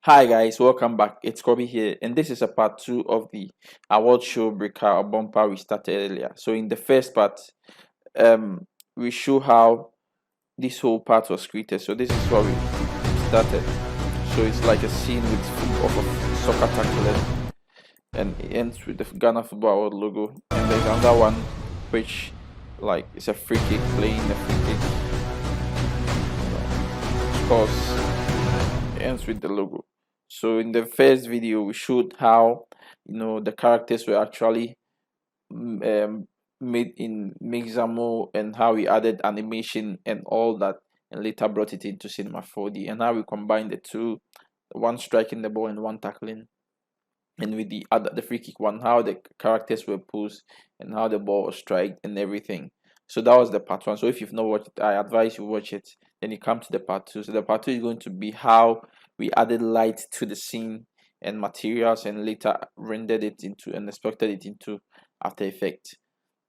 Hi guys, welcome back. It's Kobe here, and this is a part two of the award show breaker or bumper we started earlier. So in the first part, um, we show how this whole part was created. So this is what we started. So it's like a scene of a soccer tackle, and it ends with the Ghana Football Award logo. And there's another one which, like, it's a free kick playing a free kick. Of course, ends with the logo. So in the first video, we showed how the characters were actually um, made in Mixamo and how we added animation and all that, and later brought it into Cinema 4D, and how we combined the two, one striking the ball and one tackling, and with the free kick one, how the characters were posed and how the ball was struck and everything. So that was the part one. So if you've not watched it, I advise you watch it. Then you come to the part two. So the part two is going to be how we added light to the scene and materials, and later rendered it into and exported it into After Effects.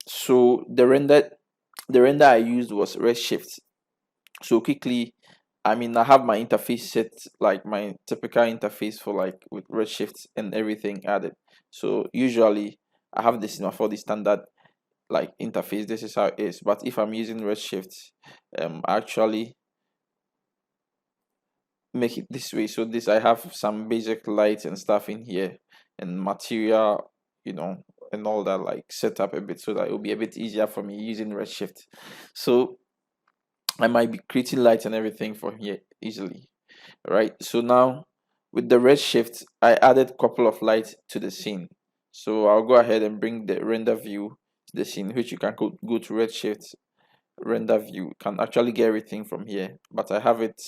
So the render I used was Redshift. So quickly, I have my interface set, like my typical interface for, like, with Redshift and everything added. So usually I have this for the standard, like, interface. This is how it is. But if I'm using Redshift, I actually make it this way. So this, I have some basic lights and stuff in here, and material, and all that, like, set up a bit so that it will be a bit easier for me using Redshift. So I might be creating lights and everything from here easily. Right, so now with the Redshift, I added a couple of lights to the scene. So I'll go ahead and bring the render view to the scene, which you can go to Redshift render view. You can actually get everything from here, but I have it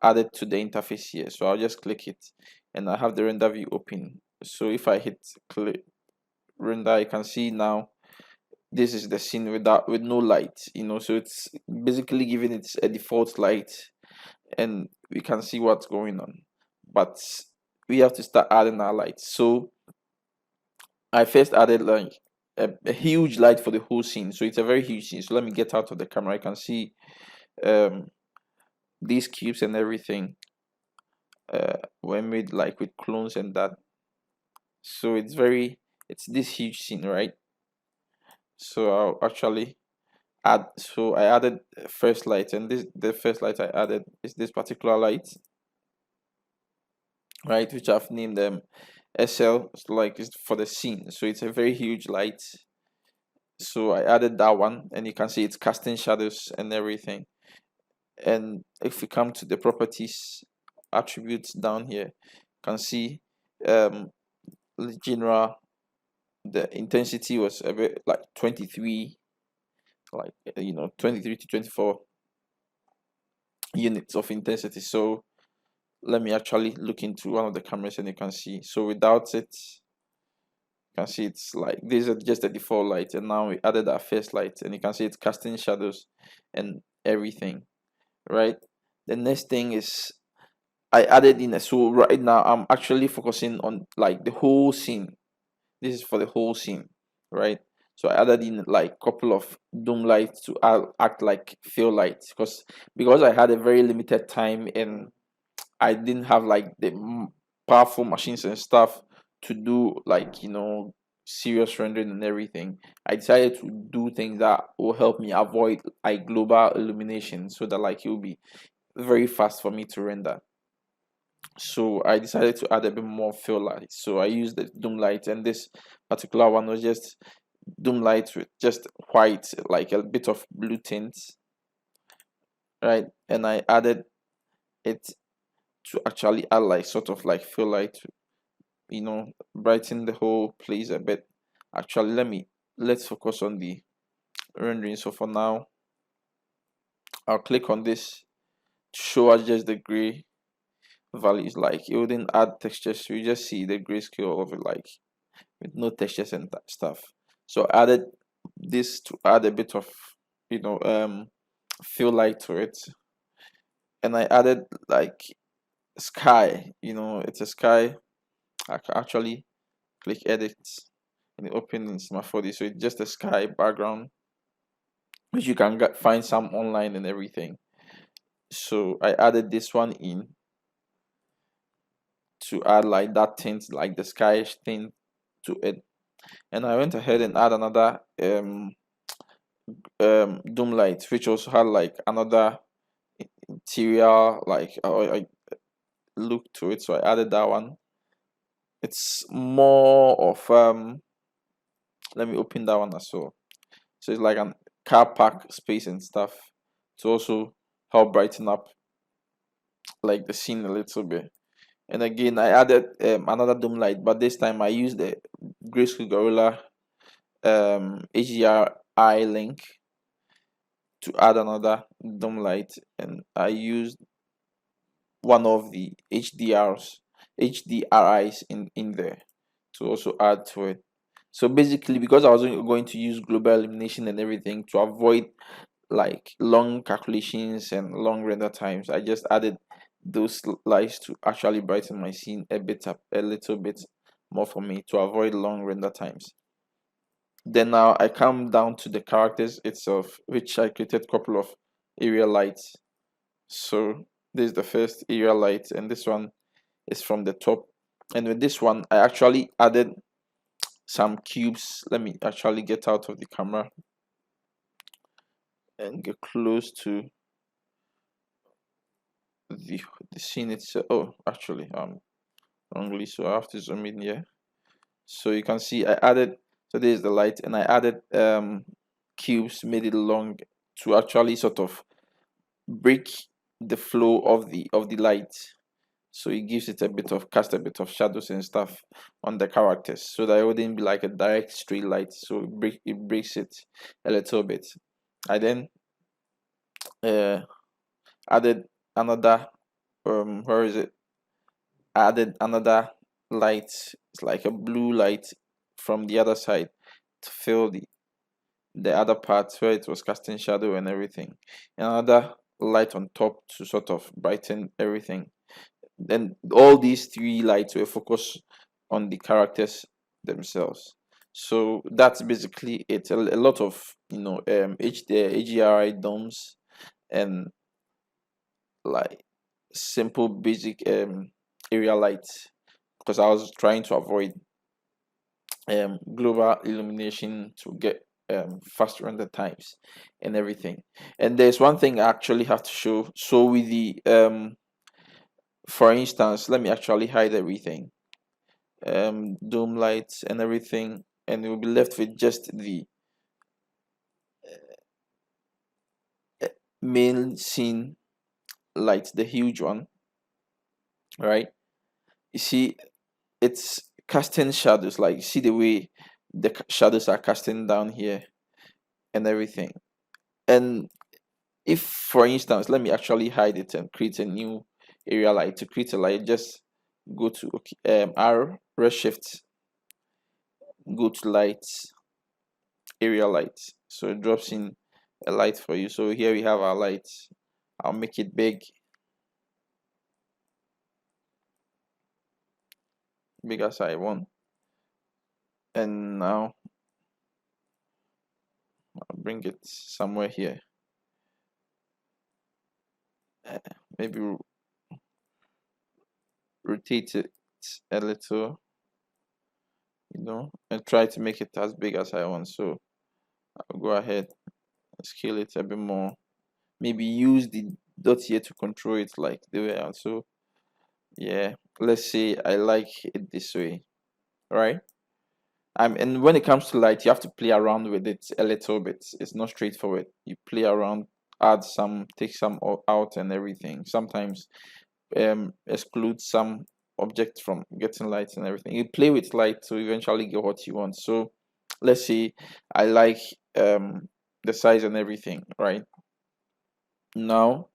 added to the interface here. So I'll just click it, and I have the render view open. So if I hit click render, you can see now this is the scene with no light. So it's basically giving it a default light, and we can see what's going on, but we have to start adding our lights. So I first added, like, a huge light for the whole scene. So it's a very huge scene. So let me get out of the camera. I can see um these cubes and everything were made, like, with clones and that. So it's this huge scene, right? So I'll actually add. So I added first light, and the first light I added is this particular light, right, which I've named them SL, like, is for the scene. So it's a very huge light. So I added that one, and you can see it's casting shadows and everything. And if we come to the properties attributes down here, you can see um general, the intensity was a bit like 23, like 23 to 24 units of intensity. So let me actually look into one of the cameras, and you can see. So without it, you can see it's like these are just the default light, and now we added our first light, and you can see it's casting shadows and everything, right? The next thing is I added in so right now I'm actually focusing on, like, the whole scene. This is for the whole scene, right? So I added in, like, couple of dome lights to act like fill lights, because I had a very limited time, and I didn't have, like, the powerful machines and stuff to do, like, serious rendering and everything. I decided to do things that will help me avoid, like, global illumination, so that, like, it will be very fast for me to render. So I decided to add a bit more fill light. So I used the dome light, and this particular one was just dome light with just white, like a bit of blue tints, right? And I added it to actually add, like, sort of like fill light, brighten the whole place a bit. Actually, let's focus on the rendering. So for now, I'll click on this to show us just the gray values. Like, it wouldn't add textures, so you just see the grayscale of it, like, with no textures and stuff. So I added this to add a bit of fill light to it, and I added, like, sky. It's a sky. I can actually click edit, and it opens in my 4D. So it's just a sky background, which you can find some online and everything. So I added this one in, to add like that tint, like the skyish tint to it. And I went ahead and add another doom light, which also had like another interior, like I look to it, so I added that one. It's more of let me open that one as well. So it's like an car park space and stuff to also help brighten up like the scene a little bit. And again, I added another dome light, but this time I used the Grayscale Gorilla HDRI link to add another dome light, and I used one of the HDRIs in there to also add to it. So basically, because I was going to use global illumination and everything to avoid like long calculations and long render times, I just added those lights to actually brighten my scene a bit up, a little bit more for me to avoid long render times. Then now I come down to the characters itself, which I created a couple of area lights. So this is the first area light, and this one is from the top. And with this one, I actually added some cubes. Let me actually get out of the camera and get close to the scene itself. Oh, actually, wrongly, so I have to zoom in here. So you can see I added, so this is the light, and I added cubes, made it long to actually sort of break the flow of the light. So it gives it a bit of cast a bit of shadows and stuff on the characters, so that it wouldn't be like a direct straight light. So it breaks it a little bit. I then added another where is it? Added another light. It's like a blue light from the other side to fill the other parts where it was casting shadow and everything. Another light on top to sort of brighten everything. Then all these three lights were focused on the characters themselves. So that's basically it. A lot of HDRI domes and like simple basic area lights, because I was trying to avoid global illumination to get faster render times and everything. And there's one thing I actually have to show. So with the for instance, let me actually hide everything, dome lights and everything, and we'll be left with just the main scene light, the huge one, right? You see it's casting shadows, like you see the way the shadows are casting down here and everything. And if for instance, let me actually hide it and create a new area light. To create a light, just go to R Redshift, go to lights, area lights, so it drops in a light for you. So here we have our lights. I'll make it big as I want, and now I'll bring it somewhere here. Maybe rotate it a little, and try to make it as big as I want. So I'll go ahead and scale it a bit more. Maybe use the dot here to control it like the way out. So yeah, let's say I like it this way, right? And when it comes to light, you have to play around with it a little bit. It's not straightforward. You play around, add some, take some out and everything. Sometimes exclude some object from getting light and everything. You play with light to eventually get what you want. So let's say I like the size and everything, right? Now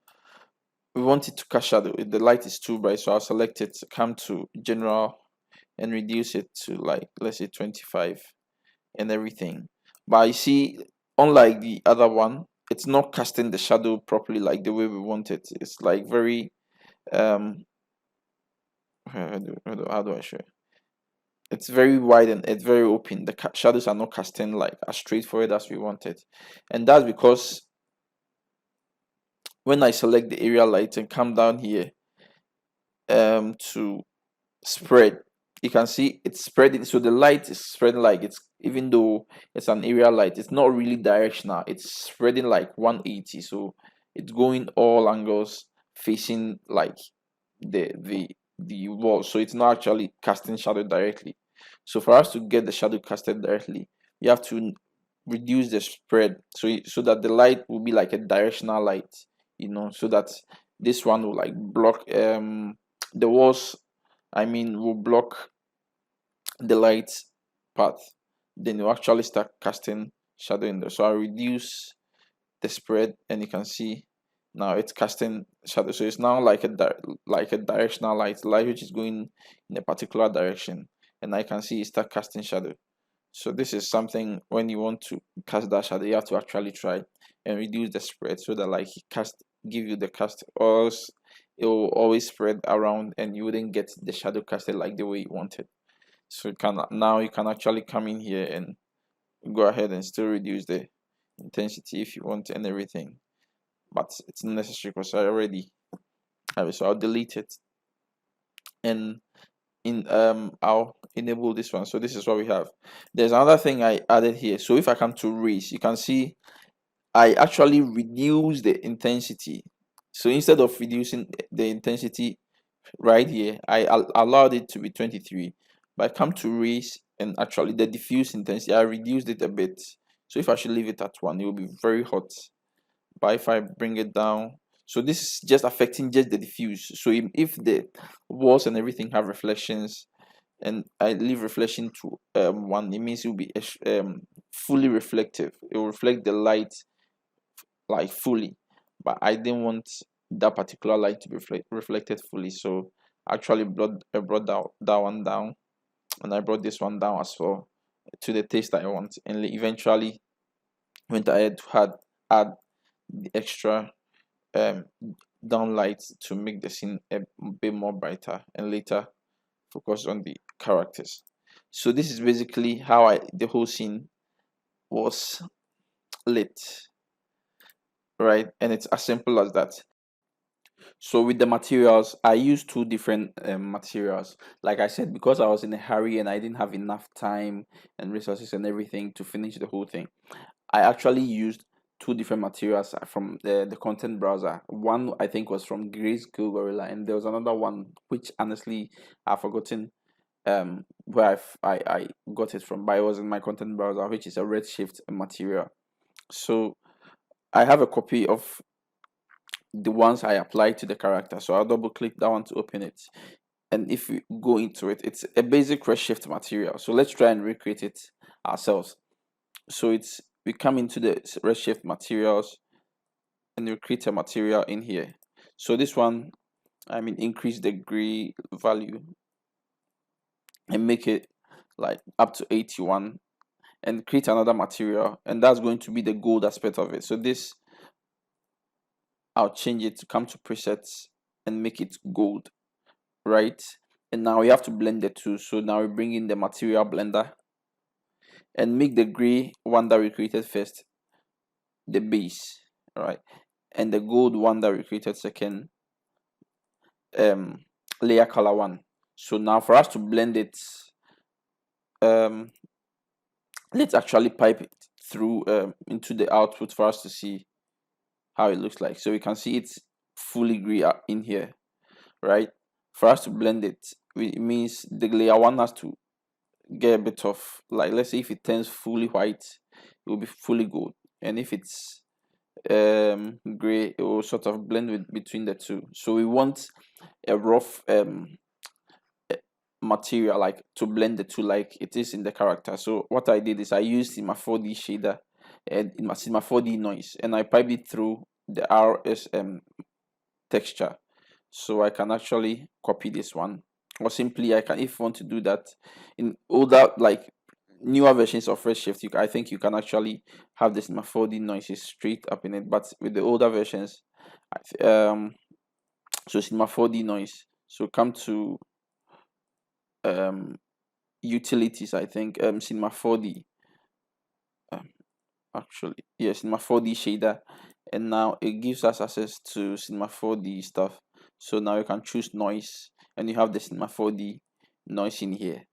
we want it to cast shadow. If the light is too bright, so I'll select it, come to general and reduce it to like, let's say 25 and everything. But you see, unlike the other one, it's not casting the shadow properly like the way we want it. It's like very how do I show it? It's very wide and it's very open. The shadows are not casting like as straightforward as we wanted, and that's because when I select the area light and come down here to spread. You can see it's spreading, so the light is spreading, like it's, even though it's an area light, it's not really directional, it's spreading like 180, so it's going all angles facing like the wall, so it's not actually casting shadow directly. So for us to get the shadow casted directly, you have to reduce the spread, so that the light will be like a directional light, so that this one will like block the walls, I mean, will block the light path. Then you actually start casting shadow in there. So I reduce the spread, and you can see now it's casting shadow. So it's now like a directional light which is going in a particular direction, and I can see it start casting shadow. So this is something, when you want to cast that shadow, you have to actually try and reduce the spread, so that like give you the cast, or else it will always spread around and you wouldn't get the shadow casted like the way you wanted. So you can actually come in here and go ahead and still reduce the intensity if you want and everything, but it's not necessary because I already have it. So I'll delete it, and I'll enable this one. So this is what we have. There's another thing I added here. So if I come to raise, you can see I actually reduce the intensity. So instead of reducing the intensity right here, I allowed it to be 23, but I come to raise, and actually the diffuse intensity, I reduced it a bit. So if I should leave it at 1, it will be very hot. But if I bring it down, so this is just affecting just the diffuse. So if the walls and everything have reflections, and I leave reflection to 1, it means it will be fully reflective. It will reflect the light like fully, but I didn't want that particular light to be reflected fully, so actually I brought that one down, and I brought this one down as well to the taste that I want, and eventually went ahead to add the extra um down lights to make the scene a bit more brighter, and later focus on the characters. So this is basically how the whole scene was lit, right? And it's as simple as that. So with the materials, I used two different materials. Like I said, because I was in a hurry and I didn't have enough time and resources and everything to finish the whole thing, I actually used two different materials from the content browser. One I think was from Grayscale Gorilla, and there was another one which honestly I've forgotten where I got it from, but it was in my content browser, which is a Redshift material. So I have a copy of the ones I applied to the character. So I'll double click that one to open it. And if we go into it, it's a basic Redshift material. So let's try and recreate it ourselves. So we come into the Redshift materials and we create a material in here. So this one, I mean, increase the gray value and make it like up to 81, and create another material, and that's going to be the gold aspect of it. So this, I'll change it to come to presets and make it gold, right? And now we have to blend the two. So now we bring in the material blender and make the gray one that we created first the base, right? And the gold one that we created second, layer color one. So now for us to blend it, let's actually pipe it through into the output for us to see how it looks like. So we can see it's fully gray in here, right? For us to blend it, it means the layer one has to get a bit of, like, let's say if it turns fully white, it will be fully gold, and if it's gray, it will sort of blend between the two. So we want a rough material, like, to blend the two like it is in the character. So what I did is I used my 4D shader and in my 4D noise, and I piped it through the RSM texture. So I can actually copy this one, or simply I can, if you want to do that in older, like newer versions of Redshift, I think you can actually have this 4D noises straight up in it. But with the older versions, so Cinema 4D noise. So come to utilities, I think Cinema 4D, actually, yes, Cinema 4D shader, and now it gives us access to Cinema 4D stuff. So now you can choose noise, and you have the Cinema 4D, noise in here,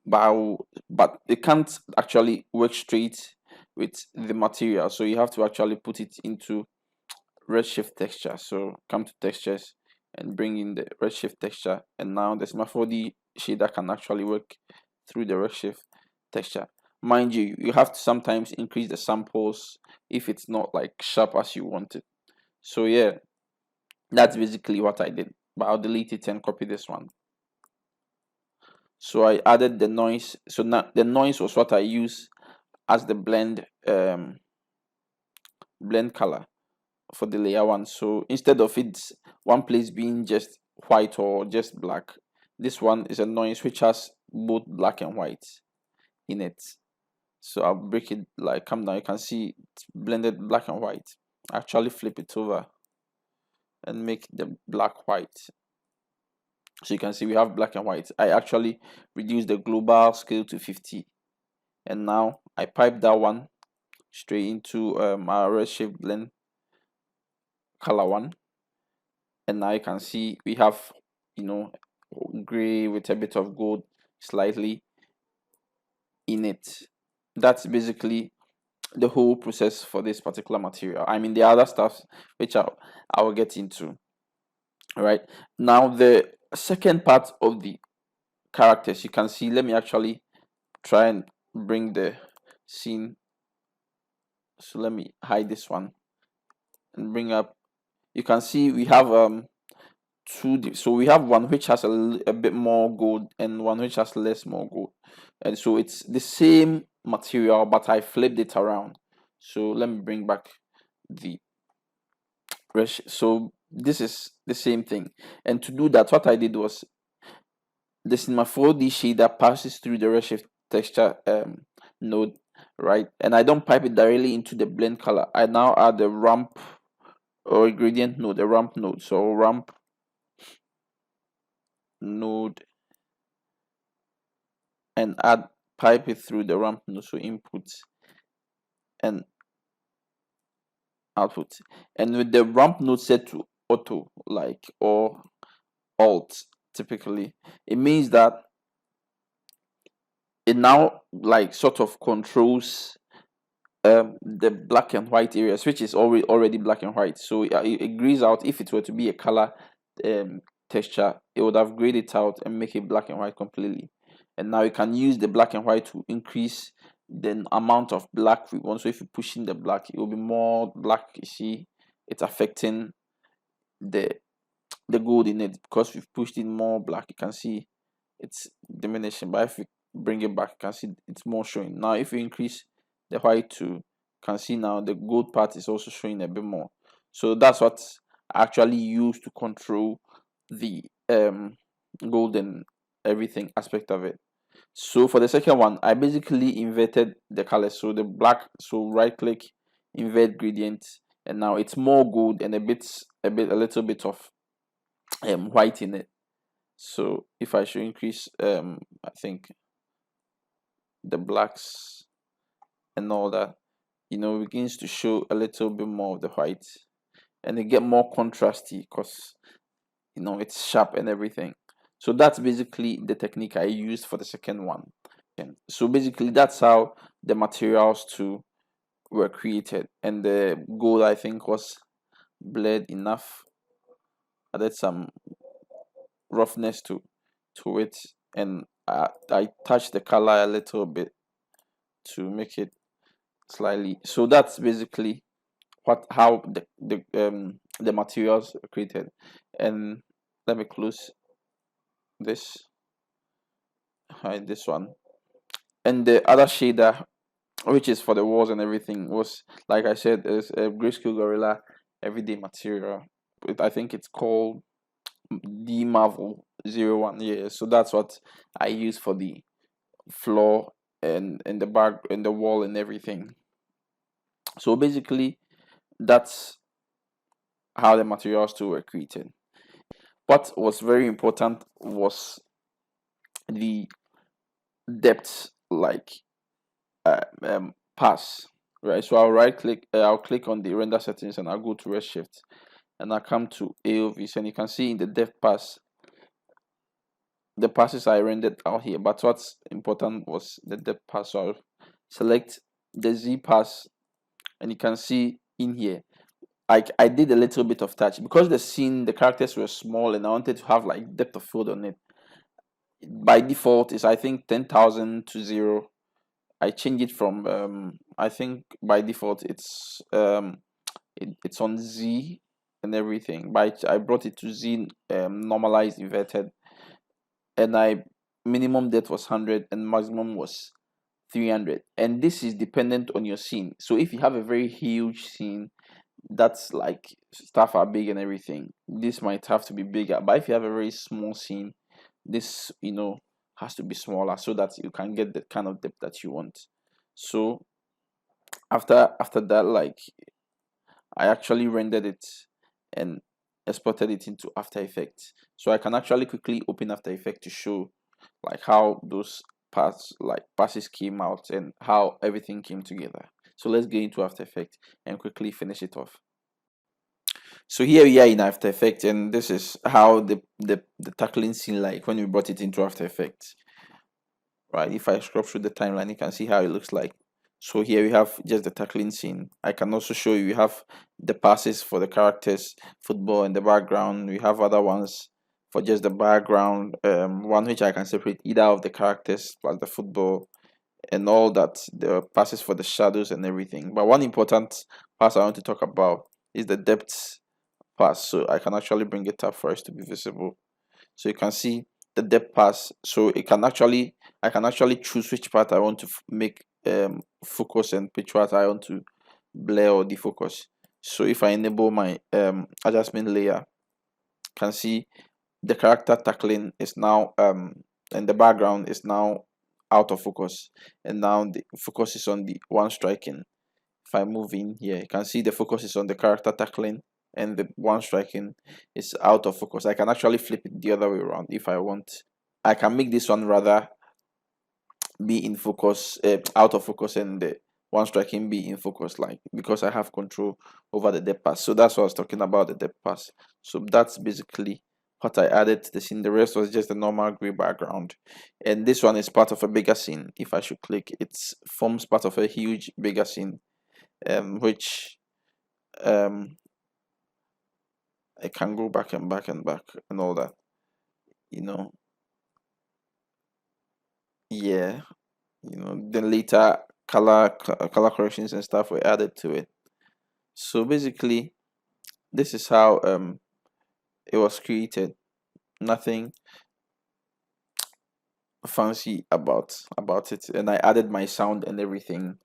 but it can't actually work straight with the material, so you have to actually put it into redshift texture. So come to textures and bring in the redshift texture, and now the C4d shader can actually work through the redshift texture. Mind you, you have to sometimes increase the samples if it's not like sharp as you want it. So yeah, that's basically what I did, but I'll delete it and copy this one. So I added the noise. So now the noise was what I use as the blend color for the layer one. So instead of it one place being just white or just black, this one is a noise which has both black and white in it. So I'll break it, like come down, you can see it's blended black and white. Actually flip it over and make the black white. So you can see we have black and white. I actually reduced the global scale to 50, and now I pipe that one straight into our redshift blend color one, and now you can see we have, you know, gray with a bit of gold slightly in it. That's basically the whole process for this particular material. I mean, the other stuff which I will get into. All right, now the second part of the characters, you can see, let me actually try and bring the scene. So let me hide this one and bring up, you can see we have so we have one which has a bit more gold and one which has less more gold, and so it's the same material but I flipped it around. So let me bring back the brush. So this is the same thing, and to do that what I did was the Cinema 4D shader passes through the redshift texture node, right, and I don't pipe it directly into the blend color. I now add the ramp or gradient node, the ramp node. So ramp node, and add pipe it through the ramp node. So input and output, and with the ramp node set to auto, like, or alt typically, it means that it now like sort of controls the black and white areas, which is already black and white. So it grades out. If it were to be a color texture, it would have graded it out and make it black and white completely. And now you can use the black and white to increase the amount of black we want. So if you push in the black, it will be more black. You see, it's affecting the gold in it because we've pushed in more black. You can see it's diminishing, but if you bring it back, you can see it's more showing. Now if you increase the white to, you can see now the gold part is also showing a bit more. So that's what I actually use to control the gold and everything aspect of it. So for the second one, I basically inverted the color. So the black, so right click, invert gradient, and now it's more gold and a little bit of white in it. So if I should increase I think the blacks and all that, begins to show a little bit more of the white, and it get more contrasty because it's sharp and everything. So that's basically the technique I used for the second one. And so basically that's how the materials too were created, and the gold I think was bled enough, added some roughness to it, and I touched the color a little bit to make it slightly. So that's basically how the materials are created. And let me close this, hide this one, and the other shader, which is for the walls and everything, was, like I said, is a Grayscale Gorilla everyday material. I think it's called D Marvel 01. Yeah, so that's what I use for the floor and the back and the wall and everything. So basically that's how the materials too were created. What was very important was the depth, like pass, right? So I'll right click, I'll click on the render settings, and I'll go to Redshift, and I'll come to AOVs, and you can see in the depth pass the passes I rendered out here, but what's important was the depth pass. So I'll select the Z pass, and you can see in here I did a little bit of touch because the characters were small and I wanted to have like depth of field on it. By default is I think 10,000 to 0. I change it from I think by default it's on Z and everything, but I brought it to Z normalized inverted, and I minimum depth was 100 and maximum was 300, and this is dependent on your scene. So if you have a very huge scene that's like stuff are big and everything, this might have to be bigger, but if you have a very small scene, this has to be smaller so that you can get the kind of depth that you want. So after that, like, I actually rendered it and exported it into After Effects, so I can actually quickly open After Effects to show like how those passes came out and how everything came together. So let's get into After Effects and quickly finish it off. So here we are in After Effects, and this is how the tackling scene like when we brought it into After Effects. Right, if I scroll through the timeline, you can see how it looks like. So here we have just the tackling scene. I can also show you we have the passes for the characters, football in the background. We have other ones for just the background, one which I can separate either of the characters plus the football and all that, the passes for the shadows and everything. But one important pass I want to talk about is the depth pass. So I can actually bring it up for us to be visible. So you can see the depth pass. So I can actually choose which part I want to make focus and which part I want to blur or defocus. So if I enable my adjustment layer, you can see the character tackling is now and the background is now out of focus, and now the focus is on the one striking. If I move in here, you can see the focus is on the character tackling and the one striking is out of focus. I can actually flip it the other way around if I want. I can make this one rather be in focus, out of focus, and the one striking be in focus, like, because I have control over the depth pass. So that's what I was talking about, the depth pass. So that's basically what I added to the scene. The rest was just a normal gray background, and this one is part of a bigger scene. If I should click, it forms part of a huge bigger scene, which I can go back and back and back and all that, yeah, then later color corrections and stuff were added to it. So basically this is how it was created. Nothing fancy about it, and I added my sound and everything,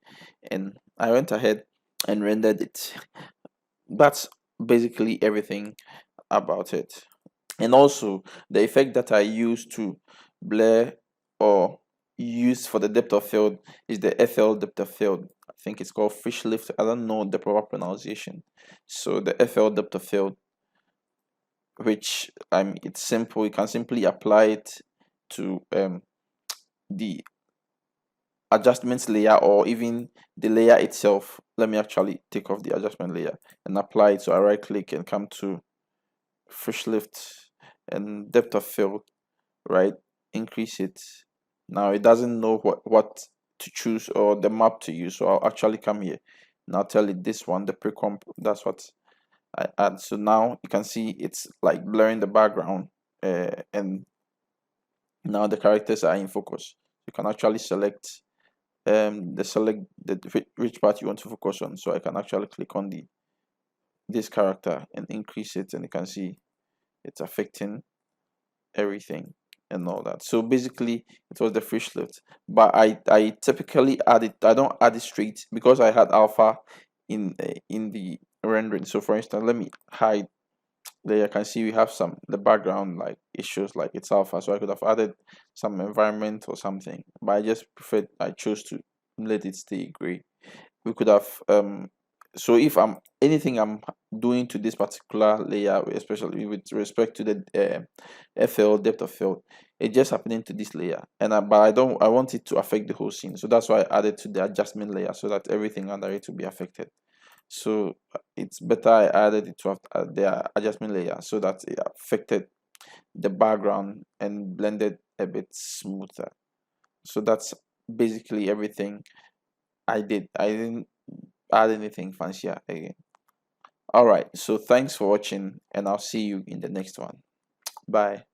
and I went ahead and rendered it. That's basically everything about it. And also the effect that I use to blur or use for the depth of field is the FL depth of field. I think it's called fish lift. I don't know the proper pronunciation. So the FL depth of field, which it's simple. You can simply apply it to the adjustments layer or even the layer itself. Let me actually take off the adjustment layer and apply it. So I right click and come to fish lift and depth of field, right? Increase it. Now it doesn't know what to choose or the map to use, so I'll actually come here and I'll tell it this one, the pre-comp. That's what I add. So now you can see it's like blurring the background, and now the characters are in focus. You can actually select which part you want to focus on. So I can actually click on this character and increase it, and you can see it's affecting everything and all that. So basically it was the fish lift, but I typically add it. I don't add it straight because I had alpha in the rendering. So for instance, let me hide there. You can see we have the background, like it shows like it's alpha, so I could have added some environment or something, but I chose to let it stay gray. We could have so if anything I'm doing to this particular layer, especially with respect to the FL depth of field, it's just happening to this layer, and but I want it to affect the whole scene. So that's why I added to the adjustment layer so that everything under it will be affected. So it's better I added it to the adjustment layer so that it affected the background and blended a bit smoother. So that's basically everything I did. I didn't add anything fancier again. All right, so thanks for watching, and I'll see you in the next one. Bye.